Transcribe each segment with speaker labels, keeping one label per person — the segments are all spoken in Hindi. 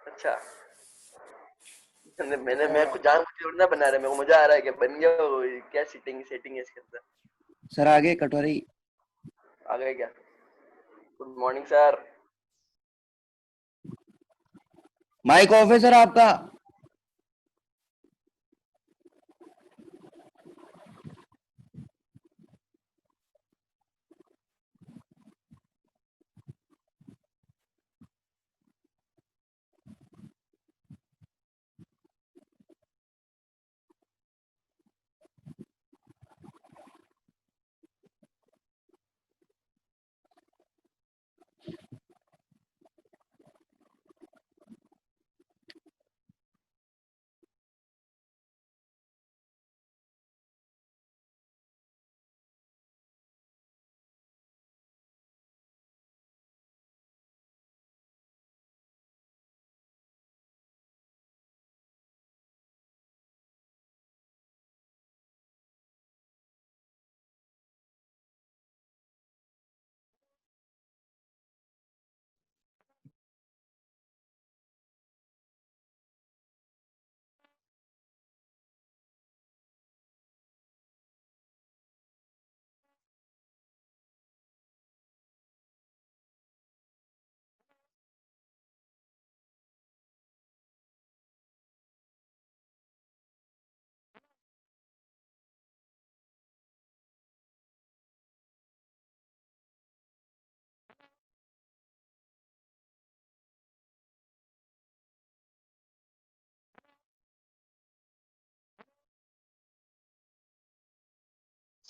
Speaker 1: अच्छा, मैं कुछ जान मुझे थोड़ी ना बना रहा है, मेरे को मजा आ रहा है कि बन गया वो, क्या सेटिंग है इसके अंदर।
Speaker 2: सर आगे कटोरी।
Speaker 1: आ गए क्या? Good morning sir.
Speaker 2: Mike off है सर आपका।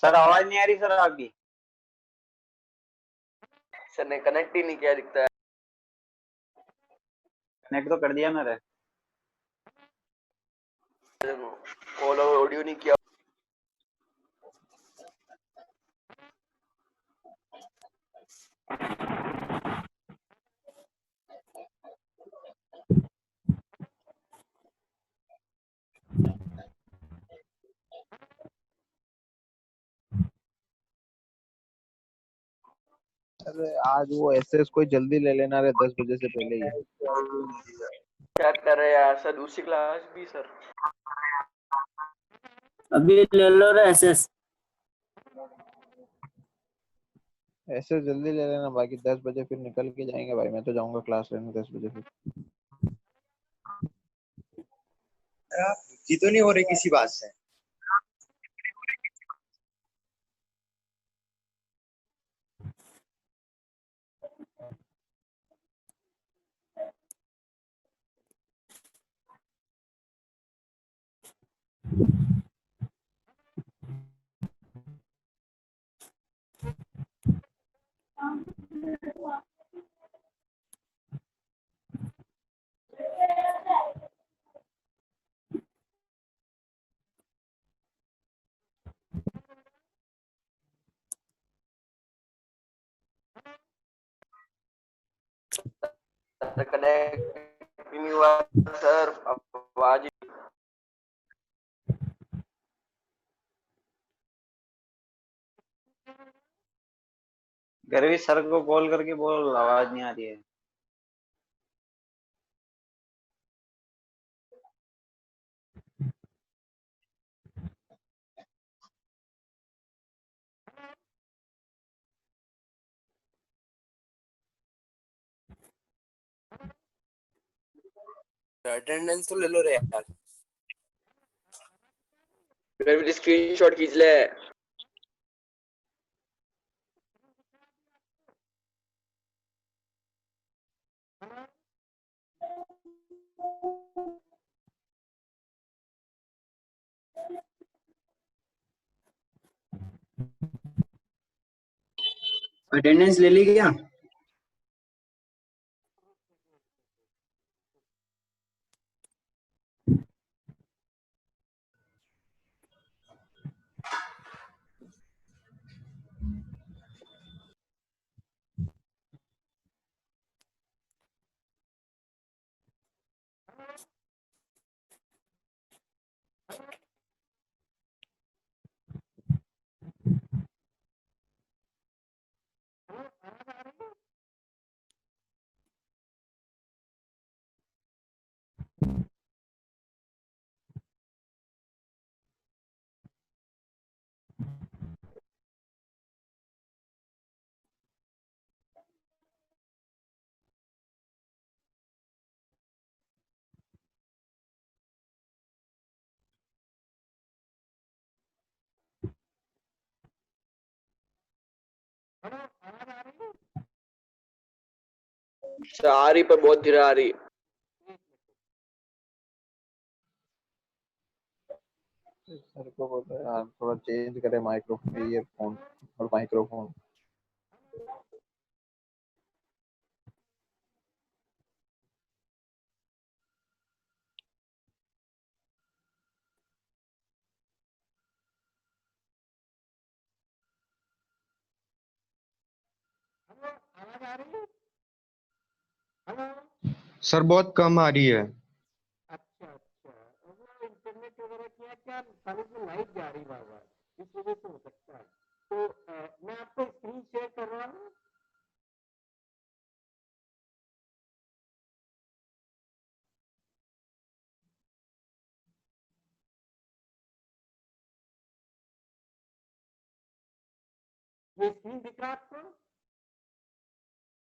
Speaker 3: सर आवाज नहीं आ रही सर आपकी।
Speaker 1: सर ने कनेक्ट ही नहीं किया दिखता है।
Speaker 3: कनेक्ट तो कर दिया मैंने।
Speaker 1: कॉल और ऑडियो नहीं किया।
Speaker 4: अरे आज वो एसएस कोई जल्दी ले लेना रे 10 बजे से पहले ही।
Speaker 1: क्या कर रहे हैं यार सर, दूसरी क्लास भी सर।
Speaker 5: अभी ले लो रे एसएस।
Speaker 4: एसएस जल्दी ले लेना, बाकी 10 बजे फिर निकल के जाएंगे भाई। मैं तो जाऊंगा क्लास लेने 10 बजे फिर।
Speaker 6: बुद्धि तो नहीं हो रही किसी बात से।
Speaker 1: कनेक्ट नहीं हुआ सर, आवाज।
Speaker 3: गर्वी सर को कॉल करके बोल आवाज नहीं आ रही है।
Speaker 1: अटेंडेंस तो ले लो रे यार। फिर स्क्रीनशॉट खींच ले।
Speaker 5: अटेंडेंस ले ली क्या?
Speaker 1: आ रही पर बहुत धीरे आ रही।
Speaker 4: सर को बोल रहे यार थोड़ा चेंज करे माइक्रोफोन, ईयरफोन और माइक्रोफोन।
Speaker 6: सर बहुत कम आ रही है।
Speaker 7: अच्छा अच्छा, वो इंटरनेट वगैरह क्या क्या कॉलेज में लाइट जा रही बार बार, इस वजह से हो सकता है। तो मैं आपको स्क्रीन शेयर कर रहा हूँ। ये स्क्रीन दिख रहा है आपको?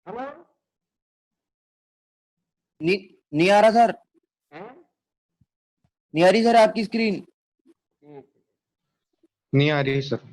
Speaker 7: हेलो?
Speaker 2: नहीं आ रहा सर,
Speaker 7: हैं?
Speaker 2: नहीं आ रही सर आपकी स्क्रीन।
Speaker 7: ठीक।
Speaker 6: नहीं आ रही सर।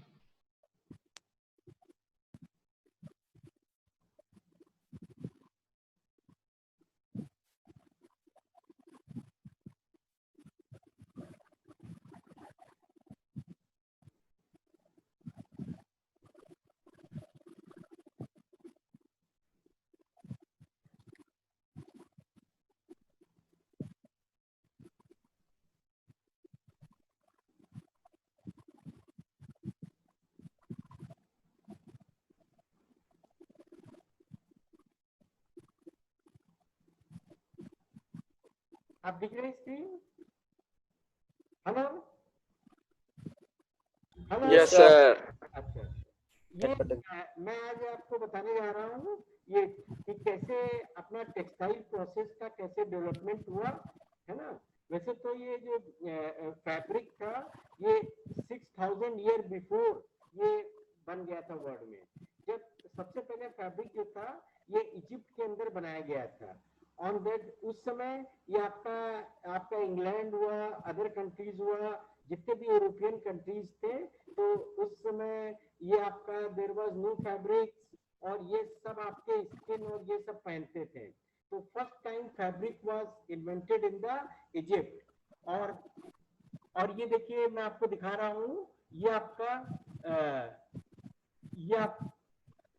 Speaker 7: आप दिख रहे screen? Hello? Hello?
Speaker 1: Yes sir.
Speaker 7: अच्छा, ये मैं आज आपको बताने जा रहा हूँ ये कि कैसे अपना टेक्सटाइल प्रोसेस का कैसे डेवलपमेंट हुआ, है ना। वैसे तो ये जो फैब्रिक था ये 6000 ईयर बिफोर ये बन गया था वर्ल्ड में। जब सबसे पहले फैब्रिक जो था ये इजिप्ट के अंदर बनाया गया था। ऑन दैट उस समय ये आपका इंग्लैंड हुआ, अदर कंट्रीज हुआ, जितने भी यूरोपियन कंट्रीज थे, तो उस समय ये आपका देयर वाज नो फैब्रिक और ये सब आपके स्किन और ये सब पहनते थे। तो first time fabric was invented in the Egypt. और ये देखिए मैं आपको दिखा रहा हूँ, ये आपका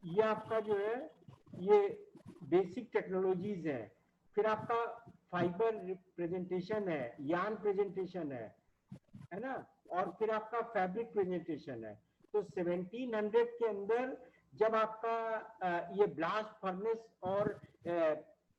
Speaker 7: ये आपका जो है ये बेसिक टेक्नोलॉजीज है। फिर आपका फाइबर प्रेजेंटेशन है, यार्न प्रेजेंटेशन है ना, और फिर आपका फैब्रिक प्रेजेंटेशन है। तो 1700 के अंदर जब आपका ये ब्लास्ट फर्नेस और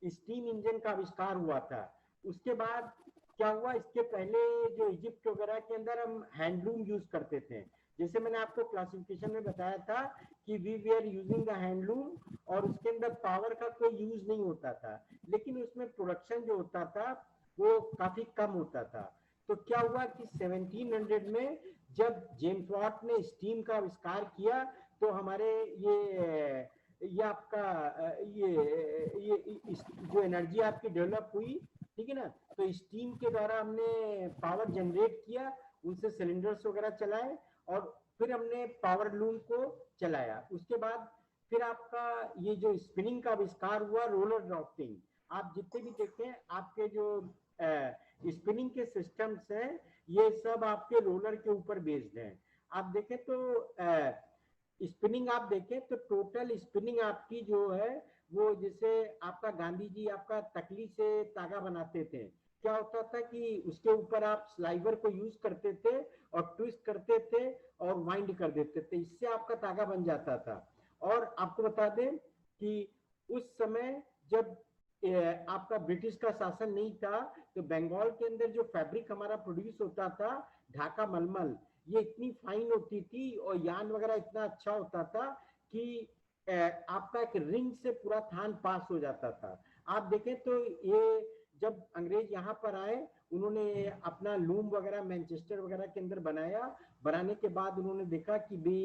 Speaker 7: स्टीम इंजन का आविष्कार हुआ था, उसके बाद क्या हुआ, इसके पहले जो इजिप्ट वगैरह के अंदर हम हैंडलूम यूज करते थे। जैसे मैंने आपको क्लासिफिकेशन में बताया था कि we are using the handloom, और उसके अंदर पावर का कोई यूज नहीं होता था, लेकिन उसमें प्रोडक्शन जो होता था वो काफी कम होता था। तो क्या हुआ कि 1700 में जब जेम्स वाट ने स्टीम का आविष्कार किया, तो हमारे ये आपका ये जो एनर्जी आपकी डेवलप हुई, ठीक है ना, तो स्टीम के द्वारा हमने पावर जनरेट किया, उनसे सिलेंडर्स वगैरह चलाए, और फिर हमने पावर लूम को चलाया। उसके बाद फिर आपका ये जो स्पिनिंग का आविष्कार हुआ, रोलर ड्राफ्टिंग। आप जितने भी देखें आपके जो स्पिनिंग के सिस्टम्स हैं, ये सब आपके रोलर के ऊपर बेस्ड हैं। आप देखें तो स्पिनिंग आप देखें तो टोटल स्पिनिंग आपकी जो है वो, जैसे आपका गांधी जी आपका तकली से तागा बनाते थे, क्या होता था कि उसके ऊपर आप स्लाइवर को यूज करते थे और ट्विस्ट करते थे और वाइंड कर देते थे, इससे आपका तागा बन जाता था। और आपको बता दें कि उस समय जब आपका ब्रिटिश का शासन नहीं था, तो बंगाल के अंदर जो फैब्रिक हमारा प्रोड्यूस होता था, ढाका मलमल, ये इतनी फाइन होती थी और यान वगैरह इतना अच्छा होता था कि आपका एक रिंग से पूरा थान पास हो जाता था। आप देखें तो ये जब अंग्रेज यहाँ पर आए, उन्होंने अपना लूम वगैरह मैनचेस्टर वगैरह के अंदर बनाया। बनाने के बाद उन्होंने देखा कि भी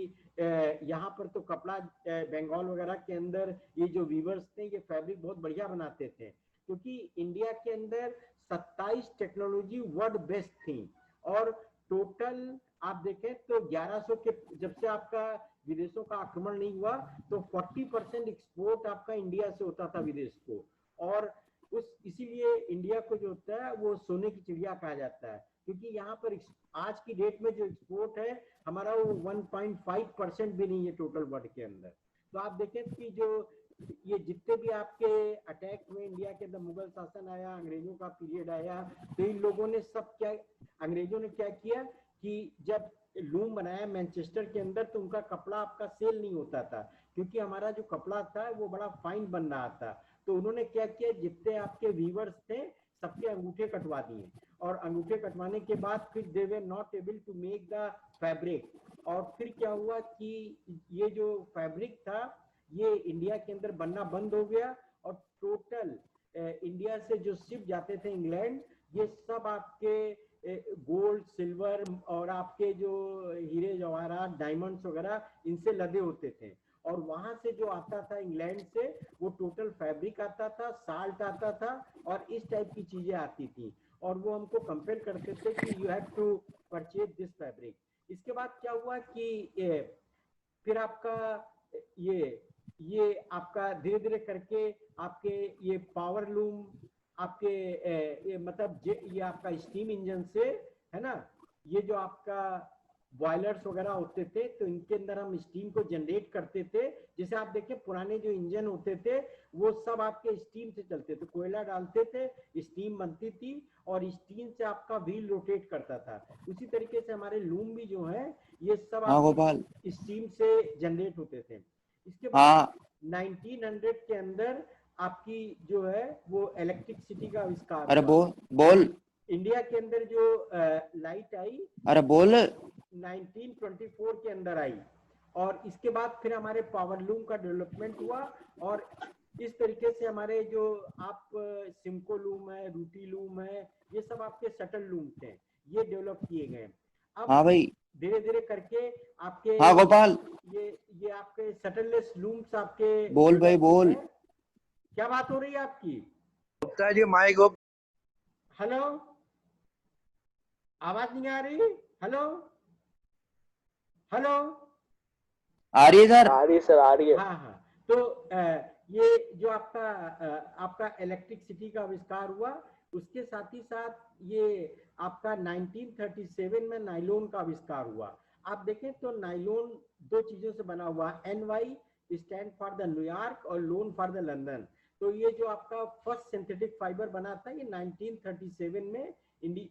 Speaker 7: यहाँ पर तो कपड़ा बंगाल वगैरह के अंदर ये जो वीवर्स थे ये फैब्रिक बहुत बढ़िया बनाते थे, क्योंकि इंडिया के अंदर 27 टेक्नोलॉजी वर्ल्ड बेस्ट थी। और टोटल आप देखें तो 1100 के, जब से आपका विदेशों का आक्रमण नहीं हुआ तो 40% एक्सपोर्ट आपका इंडिया से होता था विदेश को। और इसीलिए इंडिया को जो होता है वो सोने की चिड़िया कहा जाता है, क्योंकि यहाँ पर आज की डेट में जो एक्सपोर्ट है हमारा वो 1.5% भी नहीं है टोटल वर्ल्ड के अंदर। तो आप देखें कि जो ये जितने भी आपके अटैक हुए इंडिया के अंदर, मुगल शासन आया, अंग्रेजों का पीरियड आया, तो इन लोगों ने सब क्या, अंग्रेजों ने क्या किया कि जब लूम बनाया मैनचेस्टर के अंदर तो उनका कपड़ा आपका सेल नहीं होता था, क्योंकि हमारा जो कपड़ा था वो बड़ा फाइन बन रहा था। तो उन्होंने क्या किया, जितने आपके वीवर्स थे सबके अंगूठे कटवा दिए, और अंगूठे कटवाने के बाद फिर they were not able to make the fabric. और फिर क्या हुआ कि ये जो फैब्रिक था ये इंडिया के अंदर बनना बंद हो गया, और टोटल इंडिया से जो शिप जाते थे इंग्लैंड, ये सब आपके गोल्ड सिल्वर और आपके जो हीरे जवाहरात डायमंड्स वगैरह इनसे लदे होते थे। और वहां से जो आता था इंग्लैंड से वो टोटल फैब्रिक आता था, साल्ट आता था और इस टाइप की चीजें आती थी, और वो हमको कंपेल करते थे कि you have to purchase this fabric. इसके बाद क्या हुआ कि फिर आपका ये आपका धीरे धीरे करके आपके ये पावर लूम आपके ये मतलब ये आपका स्टीम इंजन से, है ना, ये जो आपका बॉयलर्स वगैरह होते थे तो इनके अंदर हम स्टीम को जनरेट करते थे। जैसे आप देखें पुराने जो इंजन होते थे वो सब आपके स्टीम से चलते थे, कोयला डालते थे, स्टीम बनती थी और स्टीम से आपका व्हील रोटेट करता था। उसी तरीके से हमारे लूम भी जो है ये सब
Speaker 2: गोपाल
Speaker 7: स्टीम से जनरेट होते थे। इसके बाद 1900 के अंदर आपकी जो है वो इलेक्ट्रिसिटी का आविष्कार।
Speaker 2: अरे बोल
Speaker 7: इंडिया के अंदर जो लाइट आई,
Speaker 2: अरे बोल
Speaker 7: 1924 के अंदर आई, और इसके बाद फिर हमारे पावर लूम का डेवलपमेंट हुआ, और इस तरीके से हमारे जो आप सिमको लूम है, रूटी लूम है, ये सब आपके शटल लूम थे, ये डेवलप किए गए। अब
Speaker 2: हाँ भाई,
Speaker 7: धीरे धीरे करके आपके
Speaker 2: हाँ गोपाल
Speaker 7: ये आपके शटललेस लूम्स आपके
Speaker 2: बोल भाई बोल।
Speaker 7: क्या बात हो रही है आपकी?
Speaker 6: Gupta ji mic off.
Speaker 7: Hello, आवाज नहीं आ रही? हेलो हेलो,
Speaker 2: आ रही है सर?
Speaker 1: आ रही है सर, आ रही है।
Speaker 7: हाँ हाँ, तो ये जो आपका इलेक्ट्रिसिटी का आविष्कार हुआ, उसके साथ ही साथ ये आपका 1937 में नाइलोन का आविष्कार हुआ। आप देखें तो नाइलोन दो चीजों से बना हुआ, NY stand for the New York और लोन फॉर द लंदन। तो ये जो आपका फर्स्ट सिंथेटिक फाइबर बना था ये 1937 में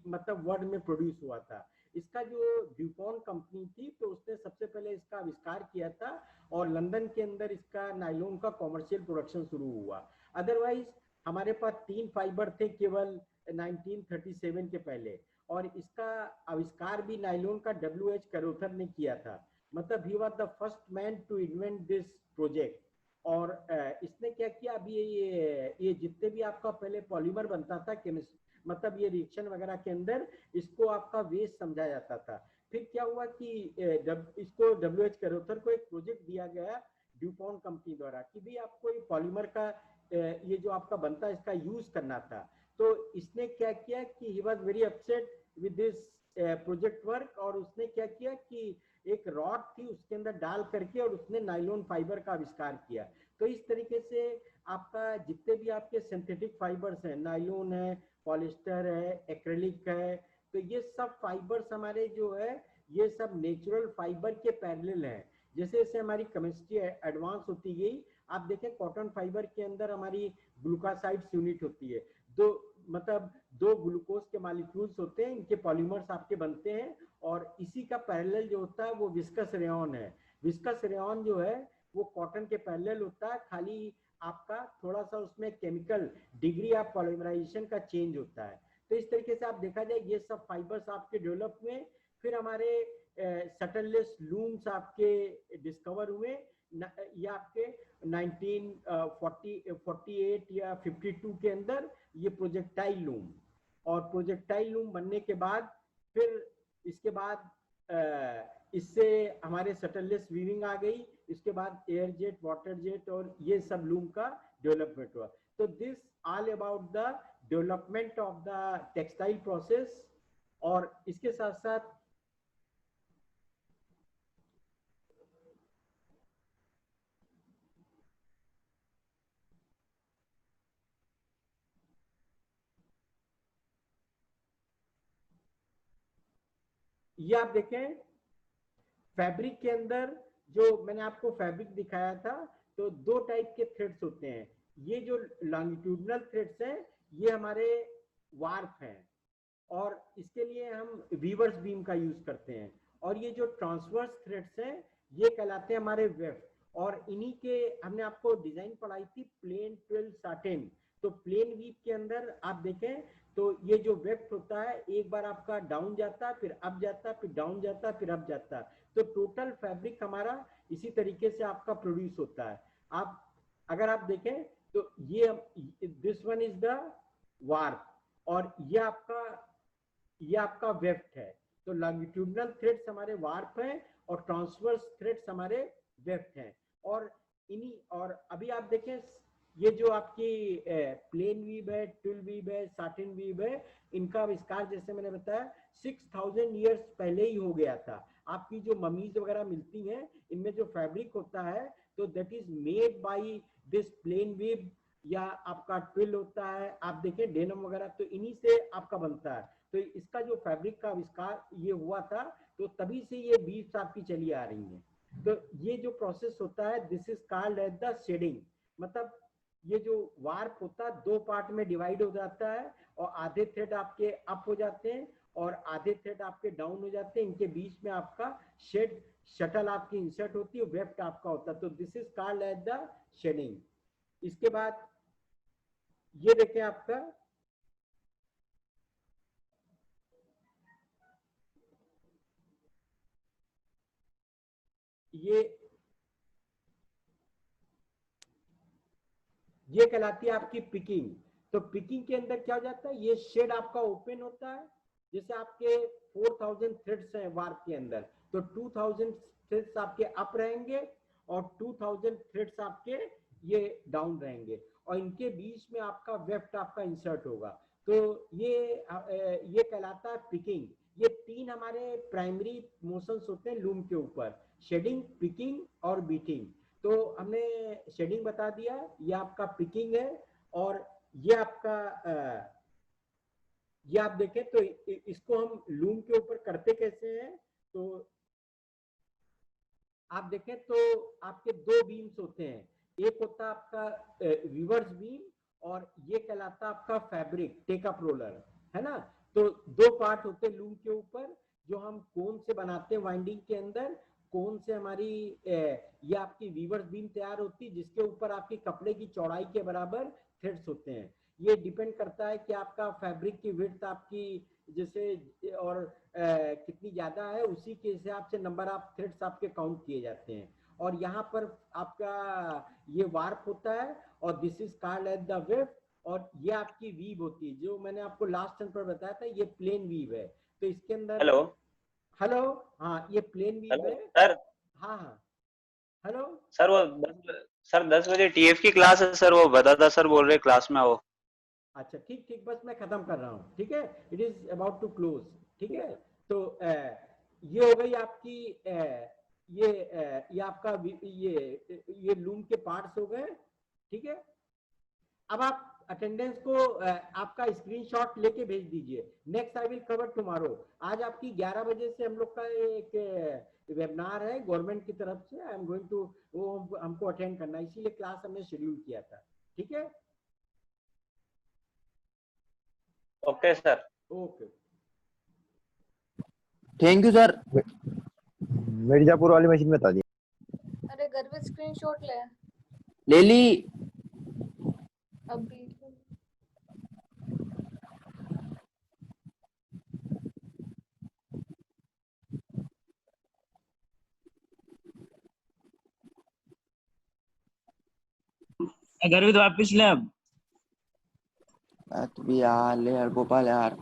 Speaker 7: मतलब वर्ल्ड में प्रोड्यूस हुआ था। इसका जो ड्यूपॉन्ट कंपनी थी तो उसने सबसे पहले इसका आविष्कार किया था, और लंदन के अंदर इसका नाइलोन का कॉमर्शियल प्रोडक्शन शुरू हुआ। अदरवाइज हमारे पास 3 फाइबर थे केवल 1937 के पहले, और इसका आविष्कार भी नाइलोन का WH कैरोथर ने किया था। मतलब he was the first man to invent this project. और इसने क्या किया, अभी ये जितने भी आपका पहले पॉलीमर बनता था केमिस्ट्री, मतलब ये रिएक्शन वगैरह के अंदर इसको आपका वेस्ट समझा जाता था। फिर क्या हुआ कि इसको WH कैरोथर को एक प्रोजेक्ट दिया गया ड्यूपॉन्ट कंपनी द्वारा कि भी आपको ये पॉलीमर का ये जो आपका बनता है इसका यूज करना था। तो इसने क्या किया कि he was very upset with this project work, और उसने क्या किया कि एक रॉड थी उसके अंदर डाल करके और उसने नाइलोन फाइबर का आविष्कार किया। तो इस तरीके से आपका जितने भी आपके सिंथेटिक फाइबर्स हैं, नाइलोन है, पॉलिस्टर है, एक्रेलिक है, तो ये सब फाइबर्स हमारे जो है ये सब नेचुरल फाइबर के पैरेलल हैं। जैसे जैसे हमारी केमिस्ट्री एडवांस होती गई, आप देखें कॉटन फाइबर के अंदर हमारी ग्लूकोसाइड्स यूनिट होती है, दो ग्लूकोज के मॉलिक्यूल्स होते हैं, इनके पॉलीमर्स आपके बनते हैं, और इसी का पैरेलल जो होता है वो विस्कस रेयॉन है। विस्कस रेयॉन जो है वो कॉटन के पैरेलल होता है, खाली आपका थोड़ा सा उसमें केमिकल डिग्री ऑफ पॉलीमराइजेशन का चेंज होता है। तो इस तरीके से आप देखा जाए ये सब फाइबर्स आपके डेवलप हुए। फिर हमारे शटललेस लूम्स आपके डिस्कवर हुए। ये आपके 1948 या 52 के अंदर ये प्रोजेक्टाइल लूम, और प्रोजेक्टाइल लूम बनने के बाद फिर इसके बाद इससे हमारे शटरलेस वीविंग आ गई, इसके बाद एयर जेट, वाटर जेट और ये सब लूम का डेवलपमेंट हुआ। तो this all about the development of the textile process. और इसके साथ साथ ये आप देखें फैब्रिक के अंदर, जो मैंने आपको फैब्रिक दिखाया था, तो दो टाइप के थ्रेड्स होते हैं। ये जो लॉन्गिट्यूडनल थ्रेड्स हैं ये हमारे वार्प हैं, और इसके लिए हम वीवर्स बीम का यूज करते हैं। और ये जो ट्रांसवर्स थ्रेड्स हैं ये कहलाते हैं हमारे वेफ्ट। और इन्हीं के हमने आपको डिजाइन पढ़ाई थी प्लेन, ट्विल, साटिन। तो प्लेन वीव के अंदर आप देखें तो ये जो वेफ्ट होता है एक बार आपका डाउन जाता है, फिर अप जाता है, फिर डाउन जाता है, फिर अप जाता है। तो टोटल फैब्रिक हमारा इसी तरीके से आपका प्रोड्यूस होता है। आप अगर आप देखें तो ये this one is the warp, और ये आपका वेफ्ट है। तो लॉन्गिट्यूडनल थ्रेड्स हमारे वार्प हैं और ट्रांसवर्स थ्रेड्स हमारे वेफ्ट हैं। और अभी आप देखें ये जो आपकी प्लेन वीव है, ट्विल वीव है, साटिन वीव है, इनका आविष्कार जैसे मैंने बताया 6000 ईयर्स पहले ही हो गया था। आपकी जो ममीज वगैरह मिलती हैं इनमें जो फैब्रिक होता है तो that is made by this plain weave, या आपका ट्विल होता है, आप देखें डेनिम वगैरह, तो इन्हीं से आपका बनता है। तो इसका जो फैब्रिक का आविष्कार ये हुआ था, तो तभी से ये बीट्स आपकी चली आ रही हैं। तो ये जो प्रोसेस होता है this is called as the shedding. मतलब ये जो वार्प होता है दो पार्ट में डिवाइड हो जाता है, और आधे थ्रेड आपके अप हो जाते हैं और आधे थ्रेड आपके डाउन हो जाते हैं। इनके बीच में आपका शटल आपकी इंसर्ट होती है, वेफ्ट आपका होता है। तो this is called as the shedding. इसके बाद ये देखें आपका ये कहलाती है आपकी पिकिंग। तो पिकिंग के अंदर क्या हो जाता है, ये शेड आपका ओपन होता है। जैसे आपके 4000 थ्रेड्स हैं वार्प के अंदर, तो 2000 थ्रेड्स आपके अप रहेंगे और 2000 थ्रेड्स आपके ये डाउन रहेंगे, और इनके बीच में आपका वेफ्ट आपका इंसर्ट होगा। तो ये कहलाता है पिकिंग। ये तीन हमारे प्राइमरी मोशंस होते हैं लूम के ऊपर, शेडिंग, पिकिंग और बीटिंग। तो हमने शेडिंग बता दिया, ये आपका पिकिंग है, और ये आपका ये आप देखें तो इसको हम लूम के ऊपर करते कैसे हैं। तो आप देखें तो आपके दो बीम्स होते हैं, एक होता है आपका रिवर्स बीम, और ये कहलाता है आपका फैब्रिक टेकअप रोलर, है ना। तो दो पार्ट होते हैं लूम के ऊपर जो हम कोन से बनाते हैं वाइंडिंग के अंदर। कोन से हमारी ये आपकी वीवर्स बीम तैयार होती है, जिसके ऊपर आपकी कपड़े की चौड़ाई के बराबर थ्रेड्स होते हैं। ये डिपेंड करता है कि आपका फैब्रिक की विड्थ आपकी जैसे और कितनी ज्यादा है, उसी के हिसाब से नंबर ऑफ थ्रेड्स आपके काउंट किए जाते हैं। और यहाँ पर आपका ये वार्प होता है, और this is called as the weft. और ये आपकी वीव होती है, जो मैंने आपको लास्ट टाइम पर बताया था, ये प्लेन वीव है। तो इसके अंदर हेलो, हाँ ये प्लेन वीव है
Speaker 3: सर।
Speaker 7: हाँ हाँ हेलो
Speaker 3: सर वो 10 बजे टीएफ की क्लास है सर, वो बता था सर, बोल रहे क्लास में आओ।
Speaker 7: अच्छा ठीक ठीक, बस मैं खत्म कर रहा हूँ, ठीक है, it is about to close, ठीक है। तो ये हो गई आपकी ये आपका ये लूम के पार्ट्स हो गए, ठीक है। अब आप अटेंडेंस को आपका स्क्रीनशॉट लेके भेज दीजिए। Next I will cover tomorrow. आज आपकी 11 बजे से हम लोग का एक वेबिनार है गवर्नमेंट की तरफ से, आई एम गोइंग टू, वो हमको अटेंड करना है, इसीलिए क्लास हमने शेड्यूल किया था, ठीक है।
Speaker 3: Okay sir.
Speaker 7: Okay,
Speaker 2: thank you sir.
Speaker 4: Mirzapur वाली मशीन बता दी।
Speaker 8: अरे घर पे स्क्रीनशॉट
Speaker 2: ले ली।
Speaker 8: अभी
Speaker 9: गर्वित वापिस ले अब।
Speaker 2: तू भी यार ले यार गोपाल यार।